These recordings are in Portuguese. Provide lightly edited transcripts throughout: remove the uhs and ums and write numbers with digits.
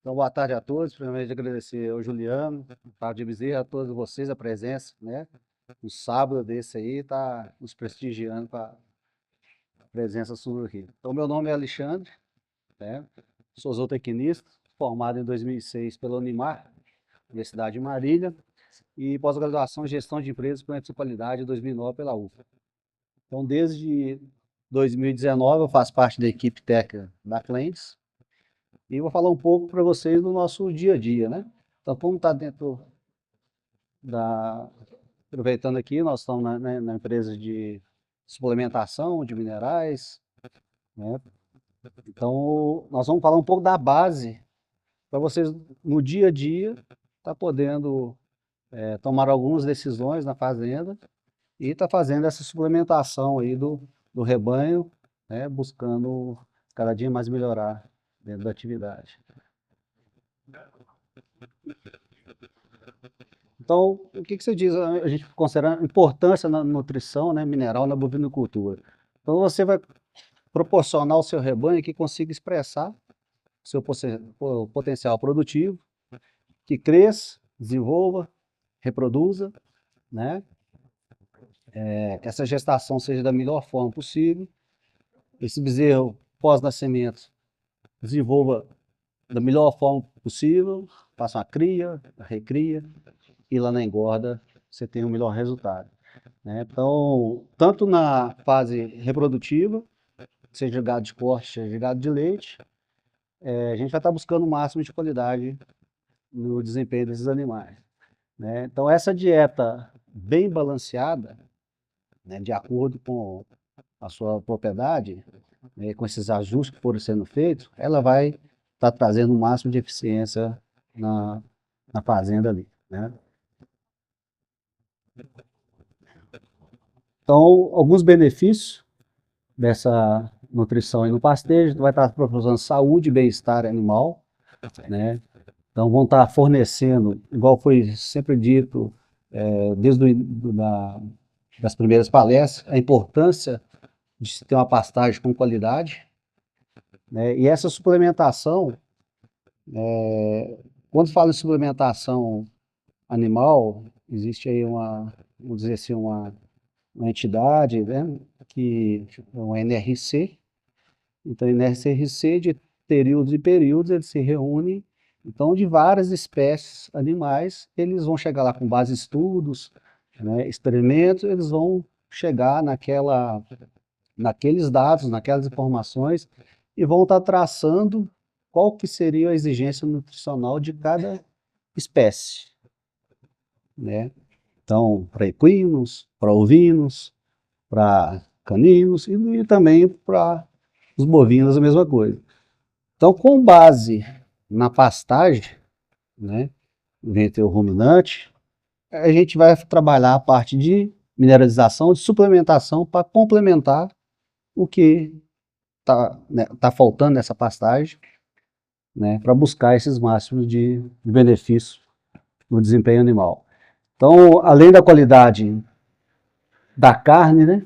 Então, boa tarde a todos. Primeiramente, agradecer ao Juliano, ao Otávio de Bezerra, a todos vocês a presença, né? Um sábado desse aí, tá nos prestigiando com a presença sua aqui. Então, meu nome é Alexandre, né? Sou zootecnista, formado em 2006 pela Unimar, Universidade de Marília, e pós-graduação em Gestão de Empresas com Municipalidade em 2009 pela UFA. Então, desde 2019, eu faço parte da equipe técnica da Clentes, e vou falar um pouco para vocês do nosso dia a dia, né? Então, como está dentro da... Aproveitando aqui, nós estamos na empresa de suplementação de minerais, né? Então, nós vamos falar um pouco da base para vocês, no dia a dia, estar podendo tomar algumas decisões na fazenda e estar fazendo essa suplementação aí do rebanho, né? Buscando cada dia mais melhorar dentro da atividade. Então, o que você diz? A gente considera a importância na nutrição, né, mineral na bovinocultura. Então, você vai proporcionar ao seu rebanho que consiga expressar seu potencial produtivo, que cresça, desenvolva, reproduza, né? Que essa gestação seja da melhor forma possível. Esse bezerro, pós-nascimento, desenvolva da melhor forma possível, faça uma cria, recria, e lá na engorda você tem o melhor resultado, né? Então, tanto na fase reprodutiva, seja gado de corte, seja gado de leite, a gente vai estar buscando o máximo de qualidade no desempenho desses animais, né? Então, essa dieta bem balanceada, né, de acordo com a sua propriedade, né, com esses ajustes que foram sendo feitos, ela vai estar trazendo o máximo de eficiência na fazenda ali, né? Então, alguns benefícios dessa nutrição aí no pastejo: vai estar proporcionando saúde e bem-estar animal, né? Então, vão estar fornecendo, igual foi sempre dito, desde das primeiras palestras, a importância de se ter uma pastagem com qualidade, né? E essa suplementação, quando fala em suplementação animal, existe aí vamos dizer assim, uma entidade, né, que é um NRC. Então, NRC, de períodos e períodos, eles se reúnem. Então, de várias espécies animais, eles vão chegar lá com base em estudos, né, experimentos, eles vão chegar naqueles dados, naquelas informações, e vão estar traçando qual que seria a exigência nutricional de cada espécie, né? Então, para equinos, para ovinos, para caninos e também para os bovinos a mesma coisa. Então, com base na pastagem, né, ventre ruminante, a gente vai trabalhar a parte de mineralização, de suplementação para complementar o que tá faltando nessa pastagem, né, para buscar esses máximos de benefício no desempenho animal. Então, além da qualidade da carne, né,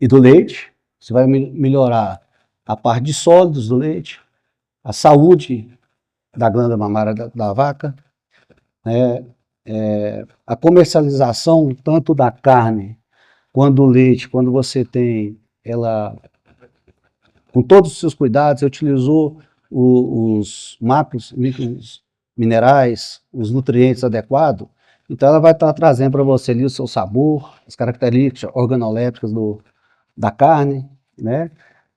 e do leite, você vai melhorar a parte de sólidos do leite, a saúde da glândula mamária da vaca, né, a comercialização tanto da carne quanto do leite, quando você tem ela com todos os seus cuidados, você utilizou os macros, micros minerais, os nutrientes adequados, então ela vai estar trazendo para você ali o seu sabor, as características organolépticas da carne, né,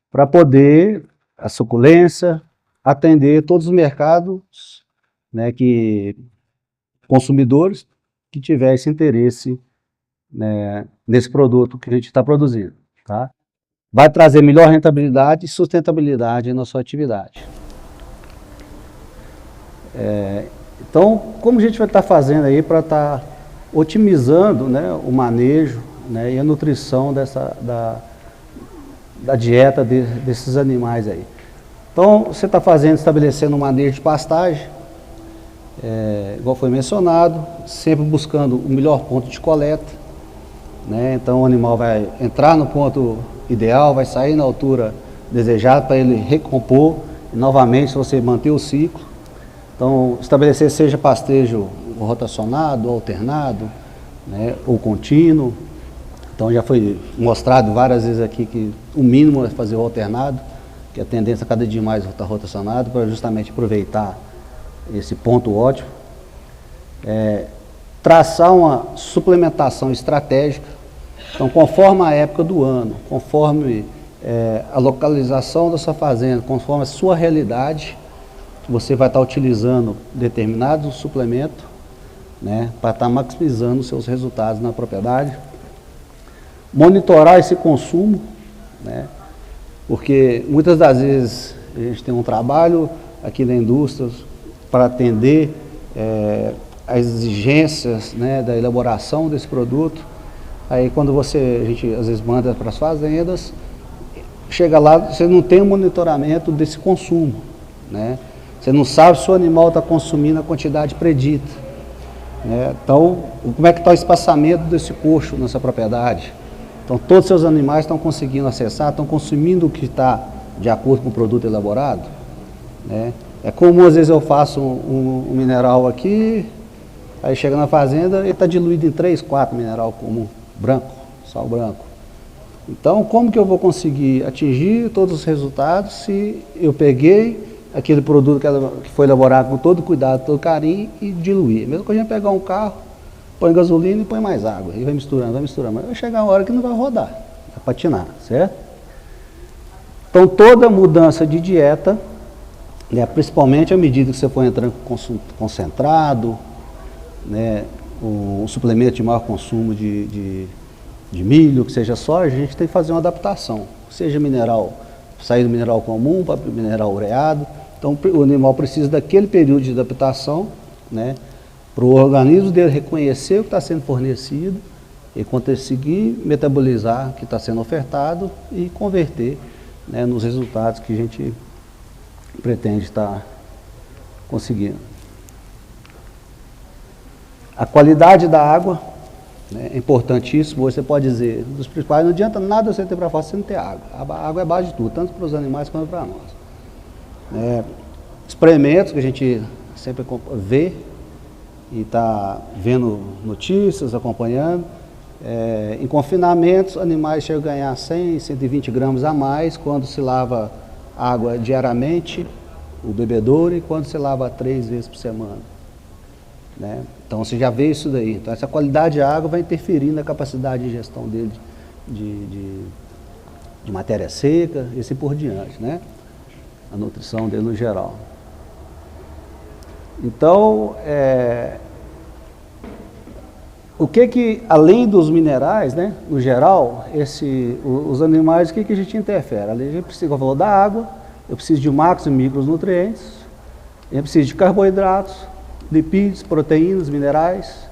para poder a suculência, atender todos os mercados, né, consumidores que tiver esse interesse, né, nesse produto que a gente está produzindo, tá? Vai trazer melhor rentabilidade e sustentabilidade na sua atividade. Então, como a gente vai estar fazendo aí para estar otimizando, né, o manejo, né, e a nutrição da dieta desses animais aí? Então, você está estabelecendo um manejo de pastagem, igual foi mencionado, sempre buscando o melhor ponto de coleta, né? Então, o animal vai entrar no ponto ideal, vai sair na altura desejada para ele recompor E, novamente, se você manter o ciclo, então, estabelecer seja pastejo rotacionado, alternado, né, ou contínuo. Então, já foi mostrado várias vezes aqui que o mínimo é fazer o alternado, que a tendência cada dia mais está rotacionado, para justamente aproveitar esse ponto ótimo. Traçar uma suplementação estratégica, então conforme a época do ano, conforme a localização da sua fazenda, conforme a sua realidade, você vai estar utilizando determinado suplemento, né, para estar maximizando os seus resultados na propriedade. Monitorar esse consumo, né, porque muitas das vezes a gente tem um trabalho aqui na indústria para atender as exigências, né, da elaboração desse produto. Aí quando a gente às vezes manda para as fazendas, chega lá, você não tem um monitoramento desse consumo, né? Você não sabe se o animal está consumindo a quantidade predita, né? Então, como é que está o espaçamento desse coxo nessa propriedade? Então, todos os seus animais estão conseguindo acessar, estão consumindo o que está de acordo com o produto elaborado, né? É comum, às vezes, eu faço um mineral aqui, aí chega na fazenda, ele está diluído em 3, 4 mineral comum, branco, sal branco. Então, como que eu vou conseguir atingir todos os resultados se eu peguei aquele produto que foi elaborado com todo cuidado, todo carinho e diluir? Mesmo que a gente pegar um carro, põe gasolina e põe mais água, e vai misturando, mas vai chegar uma hora que não vai rodar, vai patinar, certo? Então, toda mudança de dieta, né, principalmente à medida que você for entrando com concentrado, né, um suplemento de maior consumo de milho, que seja soja, a gente tem que fazer uma adaptação, seja mineral, sair do mineral comum para o mineral ureado. Então o animal precisa daquele período de adaptação, né, para o organismo dele reconhecer o que está sendo fornecido e conseguir metabolizar o que está sendo ofertado e converter, né, nos resultados que a gente pretende estar conseguindo. A qualidade da água, né, é importantíssimo. Você pode dizer, dos principais, não adianta nada você ter para fora se não ter água. A água é a base de tudo, tanto para os animais quanto para nós. Experimentos que a gente sempre vê e está vendo notícias, acompanhando. Em confinamentos, animais chegam a ganhar 100, 120 gramas a mais quando se lava água diariamente, o bebedouro, e quando se lava 3 vezes por semana, né? Então você já vê isso daí. Então essa qualidade de água vai interferir na capacidade de gestão dele de matéria seca e assim por diante, né? A nutrição dele no geral. Então, o que além dos minerais, né, no geral, os animais, o que a gente interfere? A gente precisa, como eu falou, da água, eu preciso de macros e micronutrientes, eu preciso de carboidratos, lipídios, proteínas, minerais,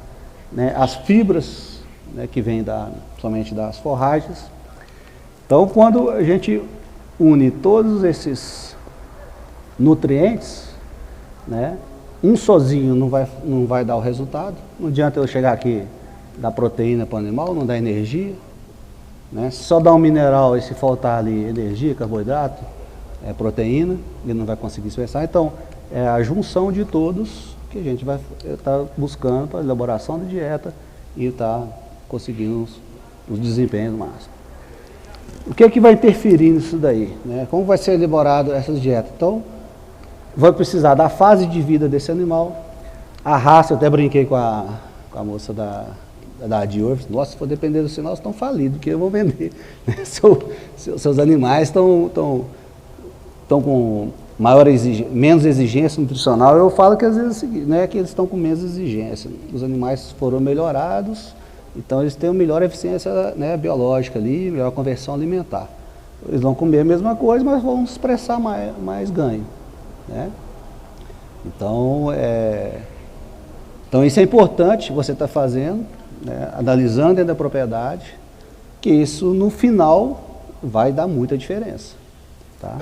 né, as fibras, né, que vêm somente das forragens. Então, quando a gente une todos esses nutrientes, né, um sozinho não vai dar o resultado. Não adianta eu chegar aqui e dar proteína para o animal, não dá energia, né? Se só dá um mineral e se faltar ali energia, carboidrato, proteína, ele não vai conseguir expressar. Então, é a junção de todos que a gente vai estar buscando para a elaboração da dieta e estar conseguindo os desempenhos máximos. O que é que vai interferir nisso daí, né? Como vai ser elaborado essas dietas? Então, vai precisar da fase de vida desse animal, a raça. Eu até brinquei com a moça da Dior. Nossa, se for depender do sinal, estão falidos, porque eu vou vender. Seus animais estão com menos exigência nutricional. Eu falo que às vezes não é que eles estão com menos exigência. Os animais foram melhorados, então eles têm uma melhor eficiência, né, biológica ali, melhor conversão alimentar. Eles vão comer a mesma coisa, mas vão expressar mais ganho, né? Então, isso é importante você estar fazendo, né, analisando dentro da propriedade, que isso no final vai dar muita diferença, tá?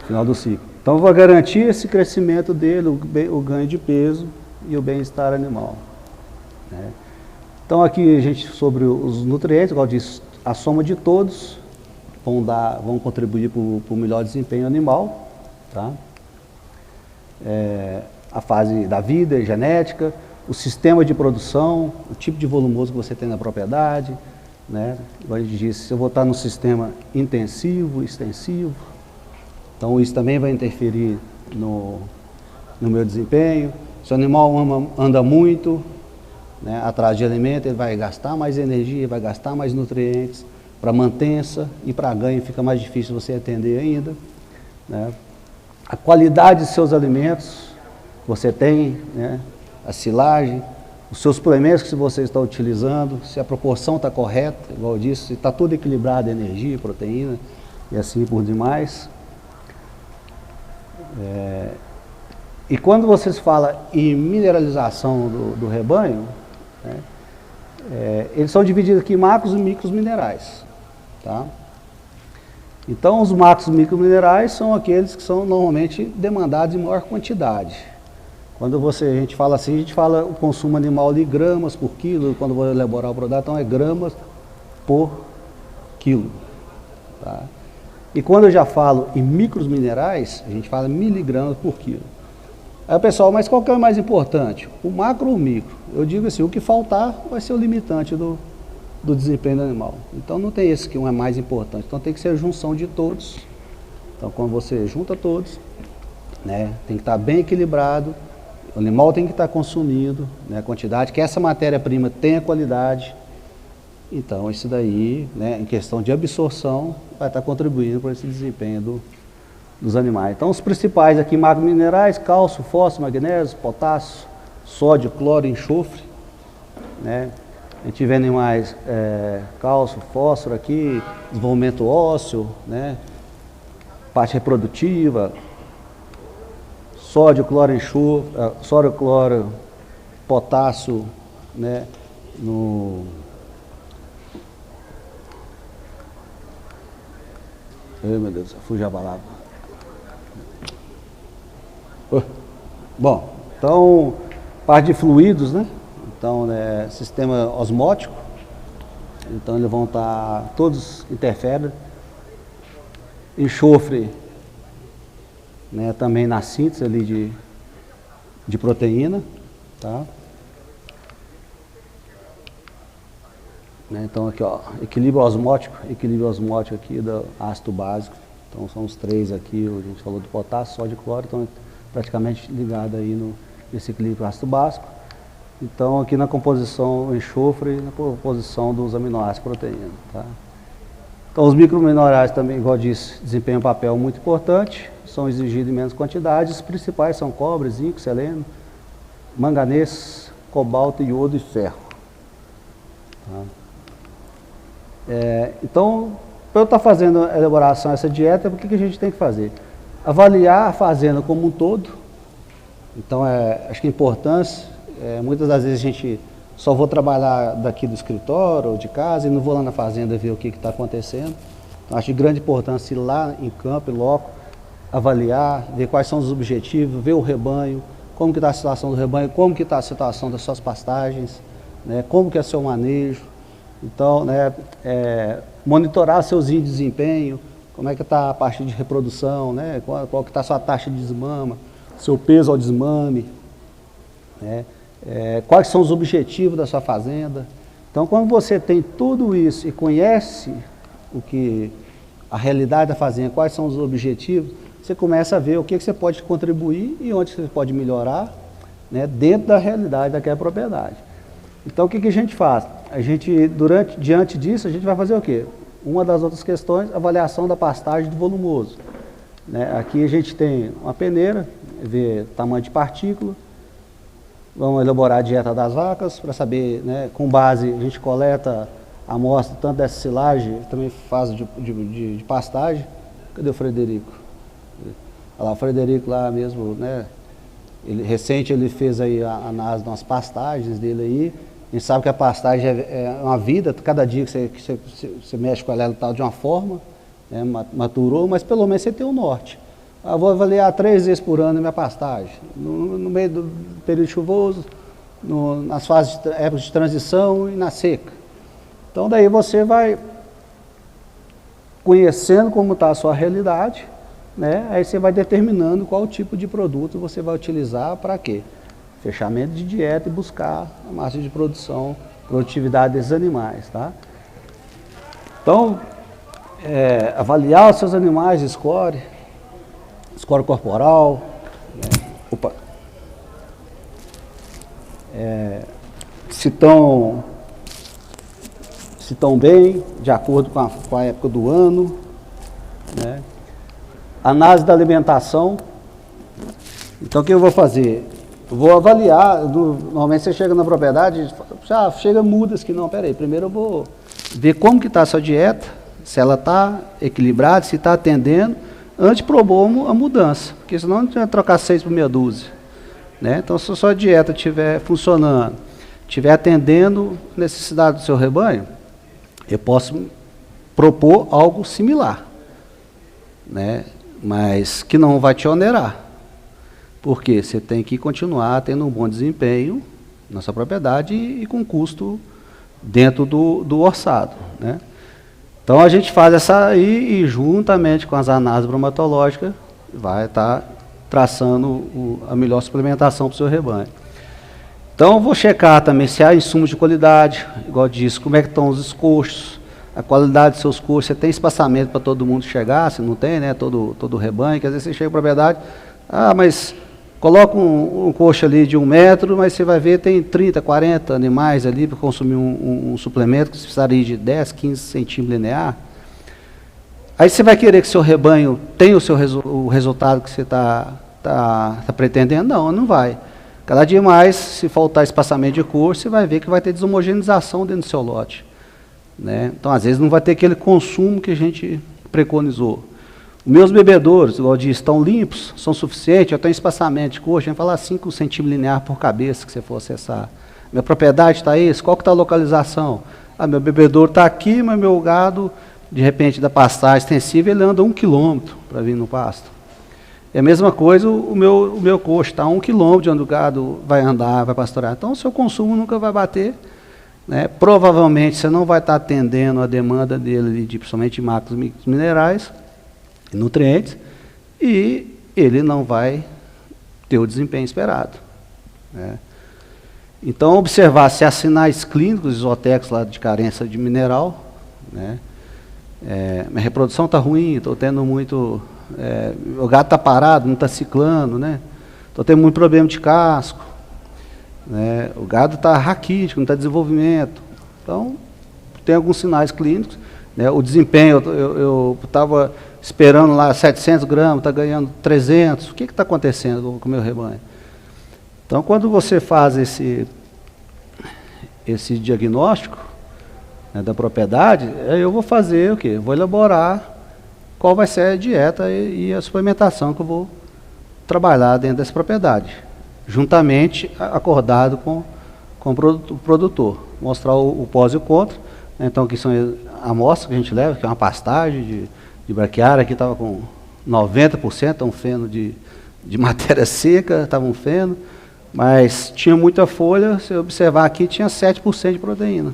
No final do ciclo. Então, vai garantir esse crescimento dele, o ganho de peso e o bem-estar animal, né? Então, aqui a gente, sobre os nutrientes, igual eu disse, a soma de todos vão contribuir para o melhor desempenho animal, tá? A fase da vida, genética, o sistema de produção, o tipo de volumoso que você tem na propriedade, né? Como a gente disse, se eu vou estar no sistema intensivo, extensivo, então isso também vai interferir no meu desempenho. Se o animal anda muito, né, atrás de alimento, ele vai gastar mais energia, vai gastar mais nutrientes. Para mantença e para ganho fica mais difícil você atender ainda, né? A qualidade de seus alimentos, você tem, né, a silagem, os seus suplementos que você está utilizando, se a proporção está correta, igual eu disse, se está tudo equilibrado, energia, proteína e assim por demais. E quando você fala em mineralização do rebanho, né, eles são divididos aqui em macros e micros minerais. Tá? Então, os macros microminerais são aqueles que são normalmente demandados em maior quantidade. Quando a gente fala assim, a gente fala o consumo animal de gramas por quilo, quando vou elaborar o produto, então é gramas por quilo. Tá? E quando eu já falo em micros minerais, a gente fala miligramas por quilo. Aí o pessoal, mas qual que é o mais importante? O macro ou o micro? Eu digo assim, o que faltar vai ser o limitante do desempenho do animal. Então não tem esse que um é mais importante. Então tem que ser a junção de todos. Então quando você junta todos, né, tem que estar bem equilibrado, o animal tem que estar consumindo, né, a quantidade, que essa matéria-prima tenha qualidade. Então isso daí, né, em questão de absorção, vai estar contribuindo para esse desempenho dos animais. Então os principais aqui, macrominerais, cálcio, fósforo, magnésio, potássio, sódio, cloro, enxofre, né? A gente vê animais, cálcio, fósforo aqui, desenvolvimento ósseo, né? Parte reprodutiva, sódio, cloro, enxofre, sódio, cloro, potássio, né? Ai, meu Deus, fugiu a palavra. Bom, então, parte de fluidos, né? Então, sistema osmótico, então eles vão estar, todos interferem. Enxofre, né, também na síntese ali de proteína, tá? Né, então aqui, ó, equilíbrio osmótico aqui do ácido básico. Então são os três aqui, a gente falou do potássio, sódio e cloro, então praticamente ligado aí nesse equilíbrio ácido básico. Então aqui na composição enxofre, na composição dos aminoácidos proteína, tá? Então os microminerais também, igual eu disse, desempenham um papel muito importante, são exigidos em menos quantidade. Os principais são cobre, zinco, selênio, manganês, cobalto, iodo e ferro. Tá? Então, para eu estar fazendo a elaboração dessa dieta, o que a gente tem que fazer? Avaliar a fazenda como um todo. Então, acho que a importância, muitas das vezes a gente só vou trabalhar daqui do escritório ou de casa e não vou lá na fazenda ver o que está acontecendo. Então, acho de grande importância ir lá em campo, em loco, avaliar, ver quais são os objetivos, ver o rebanho, como que está a situação do rebanho, como que está a situação das suas pastagens, né, como que é o seu manejo. Então, né, monitorar seus índices de desempenho, como é que está a parte de reprodução, né, qual que está a sua taxa de desmama, seu peso ao desmame, né, quais são os objetivos da sua fazenda. Então, quando você tem tudo isso e conhece a realidade da fazenda, quais são os objetivos, você começa a ver o que você pode contribuir e onde você pode melhorar, né, dentro da realidade daquela propriedade. Então, o que a gente faz? A gente, diante disso, a gente vai fazer o quê? Uma das outras questões, avaliação da pastagem do volumoso. Né? Aqui a gente tem uma peneira, ver tamanho de partícula, vamos elaborar a dieta das vacas, para saber, né, com base, a gente coleta a amostra tanto dessa silagem, também faz de pastagem. Cadê o Frederico? Olha lá, o Frederico lá mesmo, né? Recente ele fez aí nas pastagens dele aí. A gente sabe que a pastagem é uma vida, cada dia que você mexe com ela está de uma forma, né, maturou, mas pelo menos você tem o norte. Eu vou avaliar 3 vezes por ano a minha pastagem, no meio do período chuvoso, nas fases épocas de transição e na seca. Então daí você vai conhecendo como está a sua realidade, né? Aí você vai determinando qual tipo de produto você vai utilizar para quê? Fechamento de dieta e buscar a massa de produção, produtividade desses animais, tá? Então, avaliar os seus animais, score corporal, opa, se estão bem, de acordo com a época do ano, né? Análise da alimentação. Então, o que eu vou fazer? Eu vou avaliar, normalmente você chega na propriedade, já chega mudas que não, peraí, primeiro eu vou ver como que está a sua dieta, se ela está equilibrada, se está atendendo, antes de propor a mudança, porque senão não vai trocar 6 por meia dúzia, né? Então, se a sua dieta estiver funcionando, estiver atendendo a necessidade do seu rebanho, eu posso propor algo similar, né? Mas que não vai te onerar, porque você tem que continuar tendo um bom desempenho na sua propriedade e com custo dentro do orçado, né? Então a gente faz essa aí e juntamente com as análises bromatológicas vai estar traçando a melhor suplementação para o seu rebanho. Então eu vou checar também se há insumos de qualidade, igual eu disse, como é que estão os escochos, a qualidade dos seus coxos, você tem espaçamento para todo mundo chegar, se não tem, né, todo o rebanho, que às vezes você chega à propriedade, mas coloca um coxo ali de 1 metro, mas você vai ver tem 30, 40 animais ali para consumir um suplemento que precisaria de 10, 15 centímetros linear. Aí você vai querer que seu rebanho tenha o resultado que você está pretendendo? Não, não vai. Cada dia mais, se faltar espaçamento de coxo, você vai ver que vai ter deshomogeneização dentro do seu lote, né? Então, às vezes, não vai ter aquele consumo que a gente preconizou. Meus bebedouros, igual eu disse, estão limpos, são suficientes, eu tenho espaçamento de coxa, a gente fala 5 centímetros linear por cabeça que você for acessar. Minha propriedade está isso, qual que está a localização? Meu bebedouro está aqui, mas meu gado, de repente, da pastagem extensiva, ele anda 1 quilômetro para vir no pasto. É a mesma coisa o meu coxo, está a 1 quilômetro de onde o gado vai andar, vai pastorear. Então, o seu consumo nunca vai bater, né? Provavelmente, você não vai estar atendendo a demanda dele, principalmente de macros minerais, nutrientes, e ele não vai ter o desempenho esperado, né? Então, observar se há sinais clínicos isotecos lá de carência de mineral, né? Minha reprodução está ruim, estou tendo muito... o gato está parado, não está ciclando, né? Estou tendo muito problema de casco, né? O gado está raquítico, não está desenvolvimento. Então, tem alguns sinais clínicos, né? O desempenho, eu estava esperando lá 700 gramas, está ganhando 300, o que está acontecendo com o meu rebanho? Então, quando você faz esse diagnóstico, né, da propriedade, eu vou fazer o quê? Eu vou elaborar qual vai ser a dieta e a suplementação que eu vou trabalhar dentro dessa propriedade, juntamente acordado com o produtor. Mostrar o pós e o contra, né? Então, aqui são amostras que a gente leva, que é uma pastagem de braquiária, aqui estava com 90%, um feno de matéria seca, estava um feno, mas tinha muita folha, se eu observar aqui, tinha 7% de proteína,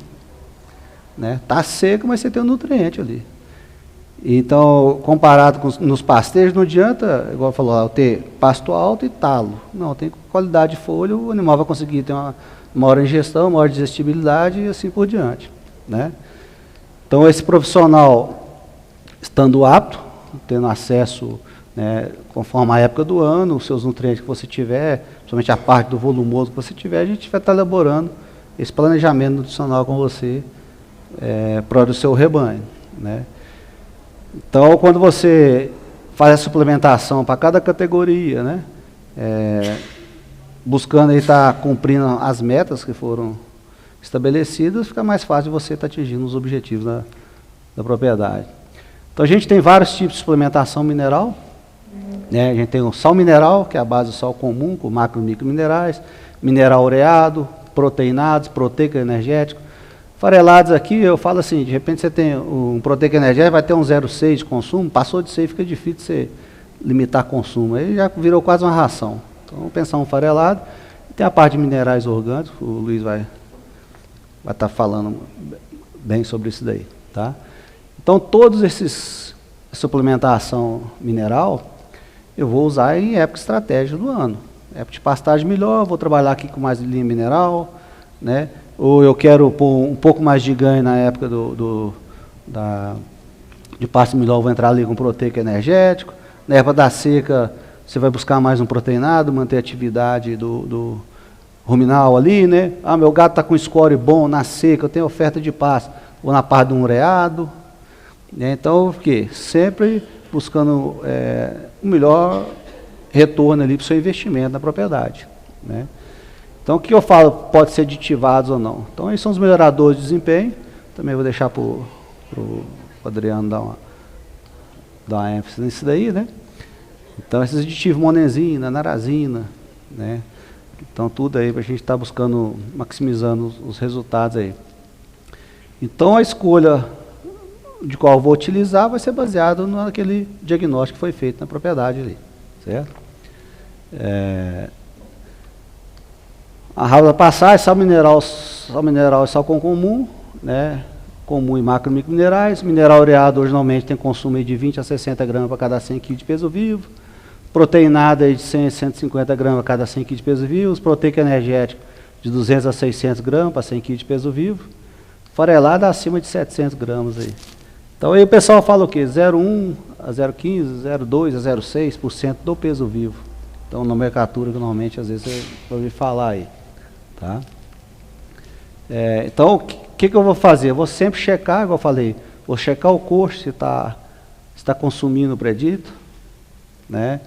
né? Está seco, mas você tem um nutriente ali. Então, comparado nos pastejos, não adianta, igual falou, eu ter pasto alto e talo. Não, tem qualidade de folha, o animal vai conseguir ter uma maior ingestão, maior digestibilidade e assim por diante, né? Então, esse profissional, estando apto, tendo acesso, né, conforme a época do ano, os seus nutrientes que você tiver, principalmente a parte do volumoso que você tiver, a gente vai estar elaborando esse planejamento nutricional com você para o seu rebanho, né? Então, quando você faz a suplementação para cada categoria, né, buscando estar cumprindo as metas que foram estabelecidas, fica mais fácil você estar atingindo os objetivos da propriedade. Então, a gente tem vários tipos de suplementação mineral, né? A gente tem o sal mineral, que é a base do sal comum, com macro e microminerais, mineral ureado, proteinados, proteico energético. Farelados aqui, eu falo assim, de repente você tem um proteico energético, vai ter um 0,6 de consumo, passou de 6, fica difícil você limitar consumo, aí já virou quase uma ração. Então, vamos pensar um farelado, tem a parte de minerais orgânicos, o Luiz vai estar falando bem sobre isso daí, tá? Então, todos esses suplementação mineral, eu vou usar em época estratégica do ano. Época de pastagem melhor, vou trabalhar aqui com mais linha mineral, né? Ou eu quero pôr um pouco mais de ganho na época de pasto melhor, vou entrar ali com proteico energético. Na época da seca, você vai buscar mais um proteinado, manter a atividade do ruminal ali, né? Ah, meu gato está com score bom na seca, eu tenho oferta de pasto, vou na parte do ureado. Né? Então, o quê? Sempre buscando o melhor retorno ali para o seu investimento na propriedade. Né? Então, o que eu falo pode ser aditivados ou não? Então, esses são os melhoradores de desempenho. Também vou deixar para o Adriano dar uma ênfase nisso daí, né? Então, esses aditivos monenzina, narazina, né? Então, tudo aí para a gente estar buscando, maximizando os resultados aí. Então, a escolha de qual eu vou utilizar vai ser baseado naquele diagnóstico que foi feito na propriedade ali, certo? A raiva da passagem, sal mineral e sal comum, né? Comum e macro microminerais. Mineral ureado hoje normalmente tem consumo aí de 20 a 60 gramas para cada 100 kg de peso vivo. Proteinada aí de 100 a 150 gramas a cada 100 kg de peso vivo. Proteico energético de 200 a 600 gramas para 100 kg de peso vivo. Farelada acima de 700 gramas aí. Então aí o pessoal fala o quê? 0,1 a 0,15, 0,2 a 0,6% do peso vivo. Então nomenclatura que normalmente às vezes você vai ouvir falar aí. Tá? Então o que eu vou fazer? Eu vou sempre checar, igual eu falei, vou checar o custo se está consumindo o predito. Né?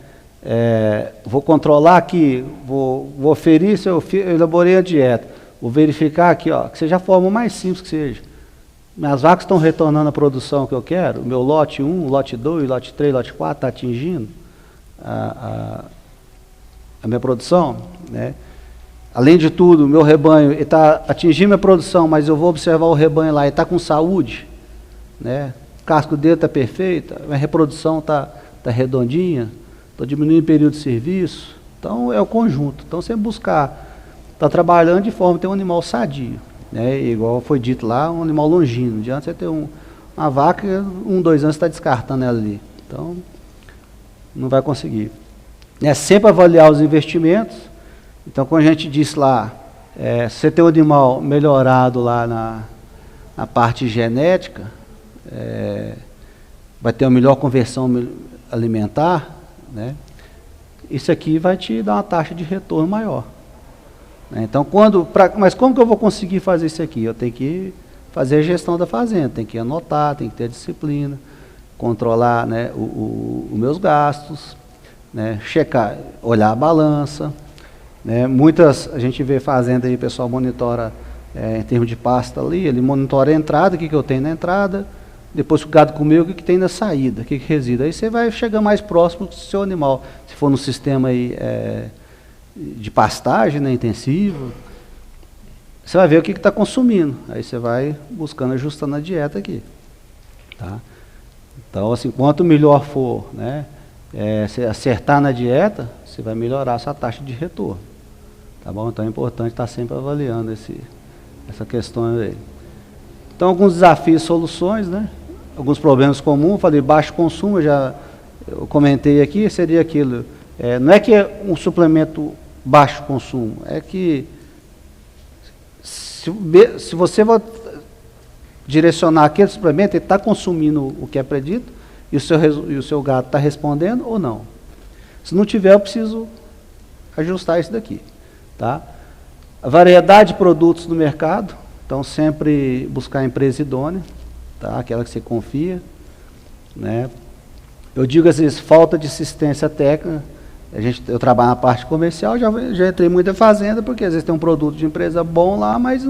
Vou controlar aqui, vou aferir se eu elaborei a dieta. Vou verificar aqui, ó, que seja a forma mais simples que seja. Minhas vacas estão retornando a produção que eu quero, o meu lote 1, lote 2, lote 3, lote 4 está atingindo a minha produção. Né? Além de tudo, o meu rebanho está atingindo a minha produção, mas eu vou observar o rebanho lá e está com saúde. Né? O casco dele está perfeito, a minha reprodução está redondinha, estou diminuindo o período de serviço. Então é o conjunto. Então sempre buscar estar trabalhando de forma a ter um animal sadio. Né? Igual foi dito lá, um animal longínquo. Não adianta você ter uma vaca, 1, 2 anos você está descartando ela ali. Então, não vai conseguir. Sempre avaliar os investimentos. Então, como a gente disse lá, se você tem um animal melhorado lá na parte genética, vai ter uma melhor conversão alimentar, né? Isso aqui vai te dar uma taxa de retorno maior. Então, mas como que eu vou conseguir fazer isso aqui? Eu tenho que fazer a gestão da fazenda, tenho que anotar, tenho que ter disciplina, controlar, né, os meus gastos, né, checar, olhar a balança. Né, a gente vê fazenda aí, o pessoal monitora em termos de pasta ali, ele monitora a entrada, o que eu tenho na entrada, depois que o gado comeu, o que tem na saída, o que resida. Aí você vai chegar mais próximo do seu animal, se for no sistema aí, de pastagem, né, intensivo, você vai ver o que está consumindo. Aí você vai buscando, ajustando a dieta aqui. Tá? Então, assim, quanto melhor for, né, você acertar na dieta, você vai melhorar a sua taxa de retorno. Tá bom? Então é importante estar sempre avaliando essa questão aí. Então, alguns desafios e soluções, né? Alguns problemas comuns, falei baixo consumo, eu comentei aqui, seria aquilo. Não é que é um suplemento baixo consumo, é que se você vai direcionar aquele suplemento, ele está consumindo o que é predito, e o seu gado está respondendo ou não. Se não tiver, eu preciso ajustar isso daqui. Tá? A variedade de produtos no mercado, então sempre buscar a empresa idônea, tá? Aquela que você confia. Né? Eu digo às vezes, falta de assistência técnica. Eu trabalho na parte comercial, já entrei muito em fazenda, porque às vezes tem um produto de empresa bom lá, mas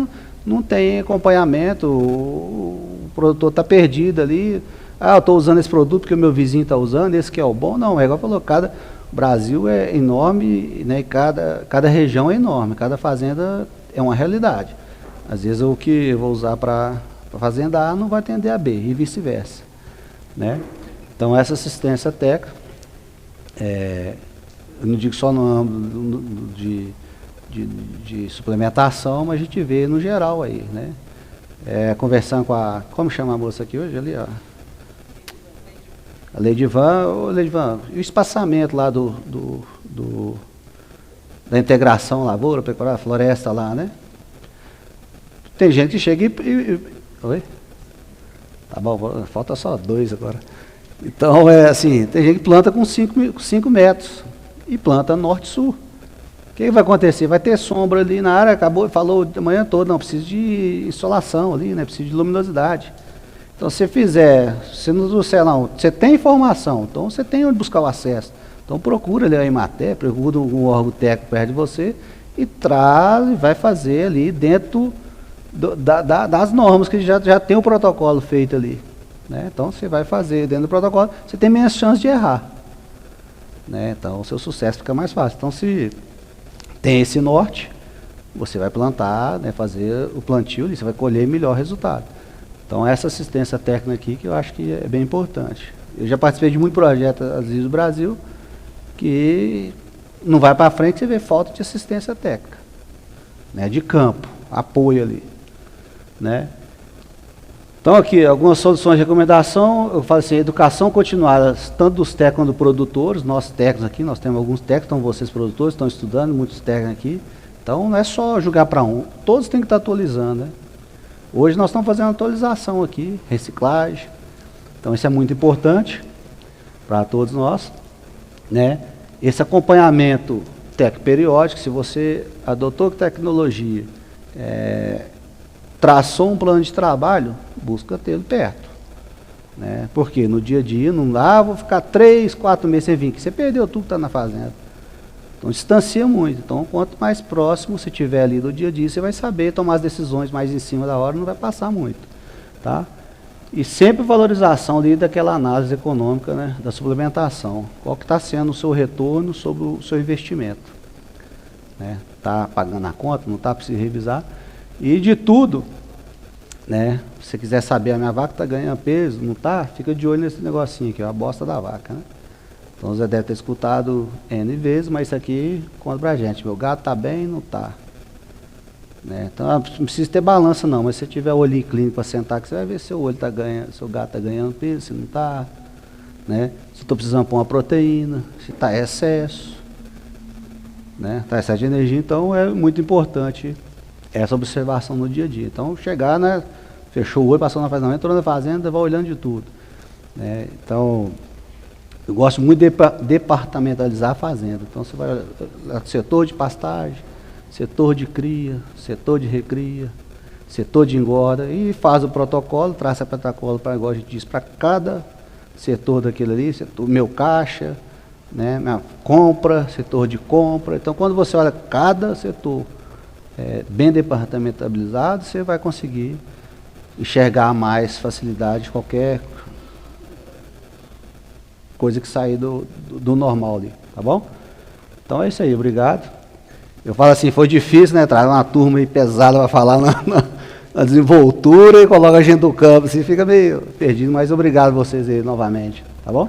não tem acompanhamento, o produtor está perdido ali. Eu estou usando esse produto porque o meu vizinho está usando, esse que é o bom. Não, igual falou, o Brasil é enorme, né, e cada região é enorme, cada fazenda é uma realidade. Às vezes o que eu vou usar para a fazenda A não vai atender a B, e vice-versa. Né? Então essa assistência técnica, eu não digo só no âmbito de suplementação, mas a gente vê no geral aí, né? Conversando com como chama a moça aqui hoje ali, ó? A Ledivan, e o espaçamento lá da integração lavoura, pecuária, floresta lá, né? Tem gente que chega oi? Tá bom, falta só 2 agora. Então, assim, tem gente que planta com 5 metros e planta norte-sul. O que vai acontecer? Vai ter sombra ali na área, falou a manhã toda, não, precisa de insolação ali, né? Precisa de luminosidade. Então, se fizer, se não trouxer não, você tem informação, então você tem onde buscar o acesso. Então, procura ali a Emater, procura um órgão técnico perto de você e traz e vai fazer ali dentro das normas, que já tem o protocolo feito ali. Né? Então, você vai fazer dentro do protocolo, você tem menos chance de errar. Né? Então, o seu sucesso fica mais fácil. Então, se tem esse norte, você vai plantar, né, fazer o plantio e você vai colher melhor resultado. Então, essa assistência técnica aqui que eu acho que é bem importante. Eu já participei de muitos projetos, às vezes, do Brasil, que não vai para frente, você vê falta de assistência técnica, né, de campo, apoio ali. Né? Então, aqui, algumas soluções de recomendação, eu falo assim, educação continuada, tanto dos técnicos quanto dos produtores, nós técnicos aqui, nós temos alguns técnicos, então vocês produtores estão estudando, muitos técnicos aqui, então não é só jogar para um, todos têm que estar atualizando, né? Hoje nós estamos fazendo atualização aqui, reciclagem, então isso é muito importante para todos nós, né? Esse acompanhamento técnico periódico, se você adotou tecnologia, traçou um plano de trabalho, busca tê-lo perto. Né? Porque no dia a dia, não dá, vou ficar 3, 4 meses sem vir, que você perdeu tudo que está na fazenda. Então distancia muito. Então, quanto mais próximo você estiver ali do dia a dia, você vai saber tomar as decisões mais em cima da hora, não vai passar muito. Tá? E sempre valorização ali daquela análise econômica, né, da suplementação. Qual que está sendo o seu retorno sobre o seu investimento. Está pagando a conta, não está, precisa revisar. E de tudo, né? Se você quiser saber, a minha vaca está ganhando peso, não está? Fica de olho nesse negocinho aqui, ó, a bosta da vaca, né? Então você deve ter escutado N vezes, mas isso aqui conta pra gente. Meu gato está bem, não está. Né? Então não precisa ter balança não, mas se você tiver o olhinho clínico para sentar aqui, você vai ver se seu olho tá ganhando, seu gato está ganhando peso, se não está. Né? Se estou precisando pôr uma proteína, se está em excesso. Né? Está excesso de energia, então é muito importante essa observação no dia a dia. Então, chegar, né, fechou o olho, passou na fazenda, entrou na fazenda, vai olhando de tudo. Né? Então, eu gosto muito de departamentalizar a fazenda. Então, você vai setor de pastagem, setor de cria, setor de recria, setor de engorda, e faz o protocolo, traça o protocolo, para, igual a gente diz, para cada setor daquele ali, setor, meu caixa, né, minha compra, setor de compra. Então, quando você olha cada setor, bem departamentalizado, você vai conseguir enxergar mais facilidade qualquer coisa que sair do normal ali, tá bom? Então é isso aí, obrigado. Eu falo assim, foi difícil, né, trazer uma turma aí pesada para falar na desenvoltura e coloca a gente do campo, assim, fica meio perdido, mas obrigado a vocês aí novamente, tá bom?